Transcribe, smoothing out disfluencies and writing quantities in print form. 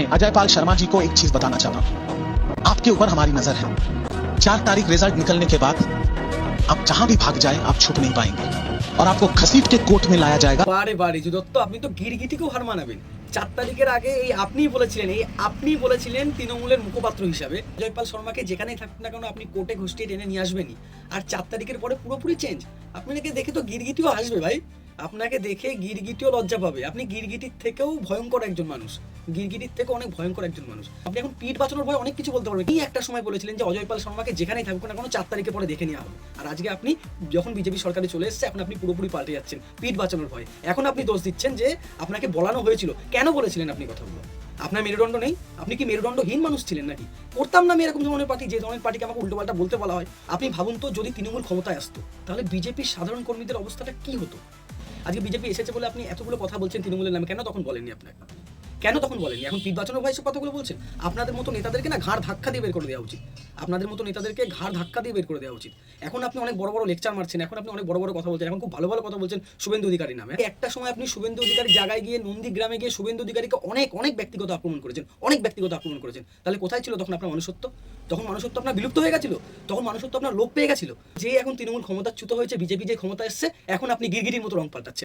अजय पाल शर्मा जी को एक चीज बताना चाहता हूँ, आपके ऊपर हमारी नजर है। 4 तारीख रिजल्ट निकलने के बाद आप जहां भी भाग जाए आप छुप नहीं पाएंगे और आपको घसीट के कोर्ट में लाया जाएगा। বারে বারে যে দত্ত আপনি তো গিরগিটিকেও হার মানাবেন। 4 তারিখের আগে আপনিই বলেছিলেন তৃণমূলের মুখপাত্র হিসাবে জয়পাল শর্মাকে যেখানেই থাকুক না কেন আপনি কোর্টে ঘুষটিয়ে টেনে নিয়ে আসবেনই। আর 4 তারিখের পরে পুরোপুরি চেঞ্জ। আপনাকে দেখে তো গিরগিটিও হাসবে ভাই, আপনাকে দেখে গিরগিটিও লজ্জা পাবে। আপনি গিরগিটির থেকেও ভয়ঙ্কর একজন মানুষ, গিরগিটির থেকে অনেক ভয়ঙ্কর একজন মানুষ। আপনি এখন পিঠ বাঁচানোর ভয় অনেক কিছু বলতে পারবেন। এই একটা সময় বলেছিলেন যে অজয়পাল শর্মাকে যেখানেই থাকুক না কেন 4 তারিখের পরে দেখে নেওয়া হবে। আর আজকে আপনি যখন বিজেপি সরকারে চলে এসেছে এখন আপনি পুরোপুরি পাল্টে যাচ্ছেন পিঠ বাঁচানোর ভয়। এখন আপনি দোষ দিচ্ছেন যে আপনাকে বলানো হয়েছিল। কেন বলেছিলেন আপনি কথাগুলো? আপনার মেরুদণ্ড নেই? আপনি কি মেরুদণ্ডহীন মানুষ ছিলেন নাকি? করতাম না আমি এরকম ধরনের পার্টি, যে ধরনের পার্টিকে আমাকে উল্টোপাল্টা বলতে বলা হয়। আপনি ভাবুন তো, যদি তৃণমূল ক্ষমতায় আসতো তাহলে বিজেপির সাধারণ কর্মীদের অবস্থাটা কি হতো? আজকে বিজেপি এসেছে বলে আপনি এতগুলো কথা বলছেন তৃণমূলের নামে, কেন তখন বলেননি? আপনাকে কেন তখন বলেননি? এখন পিঠ বাঁচানোর ভয় সব কথাগুলো বলছেন। আপনাদের মতো নেতাদেরকে না ঘাড় ধাক্কা দিয়ে বের করে দেওয়া উচিত। আপনাদের মতো নেতাদেরকে ঘাড় ধাক্কা দিয়ে বের করে দেওয়া উচিত। এখন আপনি অনেক বড় বড় লেকচার মারছেন, এখন আপনি অনেক বড় বড় কথা বলছেন, এখন খুব ভালো ভালো কথা বলছেন শুভেন্দু অধিকারীর নামে। একটা সময় আপনি শুভেন্দু অধিকারী জায়গায় গিয়ে নন্দীগ্রামে গিয়ে শুভেন্দু অধিকারীকে অনেক ব্যক্তিগত আক্রমণ করেছেন। তাহলে কোথায় ছিল তখন আপনার মনুষ্যত্ব? তখন মনুষ্যত্ব আপনার বিলুপ্ত হয়ে গেছিল, তখন মনুষ্যত্ব আপনার লোপ পেয়ে গেছিল। যে এখন তৃণমূল ক্ষমতাচ্যুত হয়েছে, বিজেপি যে ক্ষমতা এসছে, এখন আপনি গিরগিটির মতো রং পাল্টাচ্ছেন।